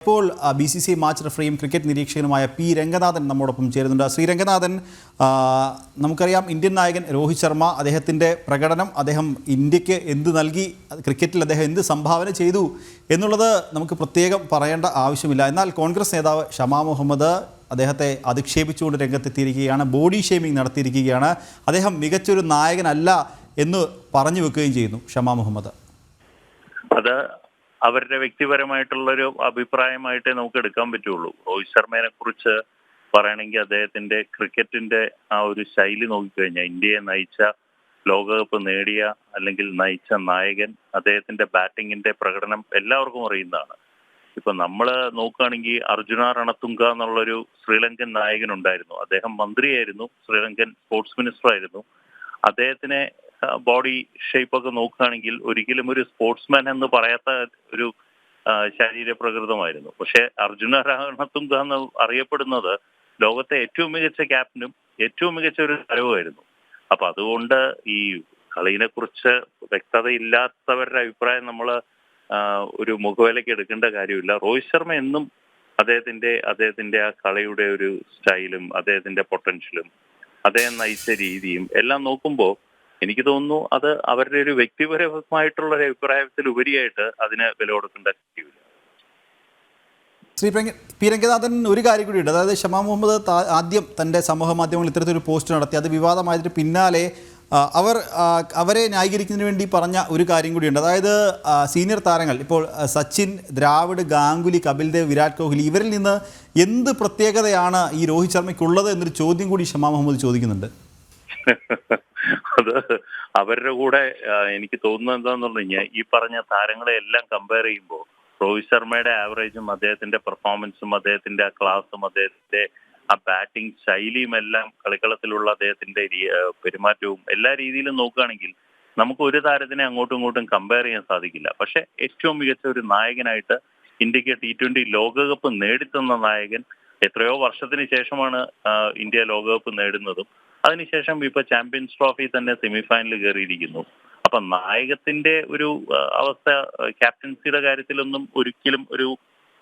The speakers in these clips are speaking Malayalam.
ഇപ്പോൾ BCCI മാച്ച് റഫറിയും ക്രിക്കറ്റ് നിരീക്ഷകനുമായ പി രംഗനാഥൻ നമ്മോടൊപ്പം ചേരുന്നുണ്ട്. ശ്രീ രംഗനാഥൻ, നമുക്കറിയാം ഇന്ത്യൻ നായകൻ രോഹിത് ശർമ്മ, അദ്ദേഹത്തിൻ്റെ പ്രകടനം, അദ്ദേഹം ഇന്ത്യക്ക് എന്ത് നൽകി, ക്രിക്കറ്റിൽ അദ്ദേഹം എന്ത് സംഭാവന ചെയ്തു എന്നുള്ളത് നമുക്ക് പ്രത്യേകം പറയേണ്ട ആവശ്യമില്ല. എന്നാൽ കോൺഗ്രസ് നേതാവ് ഷമാ മുഹമ്മദ് അദ്ദേഹത്തെ അധിക്ഷേപിച്ചുകൊണ്ട് രംഗത്തെത്തിയിരിക്കുകയാണ്, ബോഡി ഷേമിംഗ് നടത്തിയിരിക്കുകയാണ്. അദ്ദേഹം മികച്ചൊരു നായകനല്ല എന്ന് പറഞ്ഞു വെക്കുകയും ചെയ്യുന്നു ഷമാ മുഹമ്മദ്. അത് അവരുടെ വ്യക്തിപരമായിട്ടുള്ളൊരു അഭിപ്രായമായിട്ടേ നമുക്ക് എടുക്കാൻ പറ്റുള്ളൂ. രോഹിത് ശർമ്മയെ കുറിച്ച് പറയണമെങ്കിൽ അദ്ദേഹത്തിന്റെ ക്രിക്കറ്റിന്റെ ആ ഒരു ശൈലി നോക്കിക്കഴിഞ്ഞാൽ, ഇന്ത്യയെ നയിച്ച, ലോകകപ്പ് നേടിയ അല്ലെങ്കിൽ നയിച്ച നായകൻ, അദ്ദേഹത്തിന്റെ ബാറ്റിങ്ങിന്റെ പ്രകടനം എല്ലാവർക്കും അറിയുന്നതാണ്. ഇപ്പൊ നമ്മള് നോക്കുകയാണെങ്കിൽ അർജുന രണത്തുംഗ എന്നുള്ളൊരു ശ്രീലങ്കൻ നായകൻ ഉണ്ടായിരുന്നു. അദ്ദേഹം മന്ത്രിയായിരുന്നു, ശ്രീലങ്കൻ സ്പോർട്സ് മിനിസ്റ്റർ ആയിരുന്നു. അദ്ദേഹത്തിനെ ബോഡി ഷേപ്പൊക്കെ നോക്കുകയാണെങ്കിൽ ഒരിക്കലും ഒരു സ്പോർട്സ്മാൻ എന്ന് പറയാത്ത ഒരു ശരീര പ്രകൃതമായിരുന്നു. പക്ഷെ അർജുന രണത്തുംഗ എന്ന് അറിയപ്പെടുന്നത് ലോകത്തെ ഏറ്റവും മികച്ച ക്യാപ്റ്റനും ഏറ്റവും മികച്ച ഒരു താരവുമായിരുന്നു. അപ്പൊ അതുകൊണ്ട് ഈ കളിയെ കുറിച്ച് വ്യക്തതയില്ലാത്തവരുടെ അഭിപ്രായം നമ്മൾ ഒരു മുഖവിലയ്ക്ക് എടുക്കേണ്ട കാര്യമില്ല. രോഹിത് ശർമ്മ എന്നും അദ്ദേഹത്തിന്റെ ആ കളിയുടെ ഒരു സ്റ്റൈലും അദ്ദേഹത്തിന്റെ പൊട്ടൻഷ്യലും അദ്ദേഹം നയിച്ച രീതിയും എല്ലാം നോക്കുമ്പോൾ എനിക്ക് തോന്നുന്നു അത് അവരുടെ ഒരു വ്യക്തിപരമായിട്ടുള്ള ഒരു അഭിപ്രായത്തിൽ ഉപരിയായിട്ട് അതിന് വില കൊടുക്കേണ്ട കാര്യമില്ല. ശ്രീ പി രംഗനാഥൻ, ഒരു കാര്യം കൂടിയുണ്ട്. അതായത് ഷമാ മുഹമ്മദ് ആദ്യം തൻ്റെ സമൂഹ മാധ്യമങ്ങളിൽ ഇത്തരത്തിലൊരു പോസ്റ്റ് നടത്തി, അത് വിവാദമായതിന് പിന്നാലെ അവരെ ന്യായീകരിക്കുന്നതിന് വേണ്ടി പറഞ്ഞ ഒരു കാര്യം കൂടിയുണ്ട്. അതായത് സീനിയർ താരങ്ങൾ, ഇപ്പോൾ സച്ചിൻ, ദ്രാവിഡ്, ഗാംഗുലി, കപിൽ ദേവ്, വിരാട് കോഹ്ലി, ഇവരിൽ നിന്ന് എന്ത് പ്രത്യേകതയാണ് ഈ രോഹിത് ശർമ്മയ്ക്കുള്ളത് എന്നൊരു ചോദ്യം കൂടി ഷമാ മുഹമ്മദ് ചോദിക്കുന്നുണ്ട്. അത് അവരുടെ കൂടെ എനിക്ക് തോന്നുന്നത് എന്താന്ന് പറഞ്ഞു കഴിഞ്ഞാൽ, ഈ പറഞ്ഞ താരങ്ങളെ എല്ലാം കമ്പയർ ചെയ്യുമ്പോൾ രോഹിത് ശർമ്മയുടെ ആവറേജും അദ്ദേഹത്തിന്റെ പെർഫോമൻസും അദ്ദേഹത്തിന്റെ ആ ക്ലാസും അദ്ദേഹത്തിന്റെ ആ ബാറ്റിംഗ് ശൈലിയും എല്ലാം, കളിക്കളത്തിലുള്ള അദ്ദേഹത്തിന്റെ പെരുമാറ്റവും എല്ലാ രീതിയിലും നോക്കുകയാണെങ്കിൽ നമുക്ക് ഒരു താരത്തിനെ അങ്ങോട്ടും ഇങ്ങോട്ടും കമ്പയർ ചെയ്യാൻ സാധിക്കില്ല. പക്ഷെ ഏറ്റവും മികച്ച ഒരു നായകനായിട്ട് ഇന്ത്യക്ക് T20 ലോകകപ്പ് നേടിത്തന്ന നായകൻ, എത്രയോ വർഷത്തിന് ശേഷമാണ് ഇന്ത്യ ലോകകപ്പ് നേടുന്നതും അതിനുശേഷം ഇപ്പൊ ചാമ്പ്യൻസ് ട്രോഫി തന്നെ സെമിഫൈനലിൽ കയറിയിരിക്കുന്നു. അപ്പൊ നായകത്തിന്റെ ഒരു അവസ്ഥ, ക്യാപ്റ്റൻസിയുടെ കാര്യത്തിലൊന്നും ഒരിക്കലും ഒരു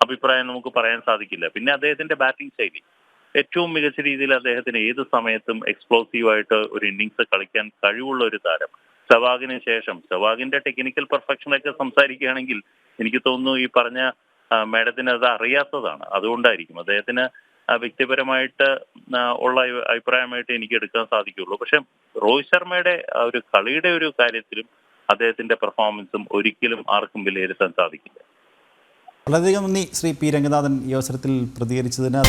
അഭിപ്രായം നമുക്ക് പറയാൻ സാധിക്കില്ല. പിന്നെ അദ്ദേഹത്തിന്റെ ബാറ്റിംഗ് ശൈലി ഏറ്റവും മികച്ച രീതിയിൽ അദ്ദേഹത്തിന് ഏത് സമയത്തും എക്സ്പ്ലോസീവായിട്ട് ഒരു ഇന്നിങ്സ് കളിക്കാൻ കഴിവുള്ള ഒരു താരം. സെവാഗിന് ശേഷം സെവാഗിന്റെ ടെക്നിക്കൽ പെർഫെക്ഷനൊക്കെ സംസാരിക്കുകയാണെങ്കിൽ എനിക്ക് തോന്നുന്നു ഈ പറഞ്ഞ മേഡത്തിന് അത് അറിയാത്തതാണ്. അതുകൊണ്ടായിരിക്കും അദ്ദേഹത്തിന് വ്യക്തിപരമായിട്ട് ഉള്ള അഭിപ്രായമായിട്ട് എനിക്ക് എടുക്കാൻ സാധിക്കുള്ളൂ. പക്ഷെ രോഹിത് ശർമ്മയുടെ ഒരു കളിയുടെ ഒരു കാര്യത്തിലും അദ്ദേഹത്തിന്റെ പെർഫോമൻസും ഒരിക്കലും ആർക്കും വിലയിരുത്താൻ സാധിക്കില്ല. വളരെയധികം നന്ദി ശ്രീ പി രംഗനാഥൻ ഈ അവസരത്തിൽ പ്രതികരിച്ചതിന്.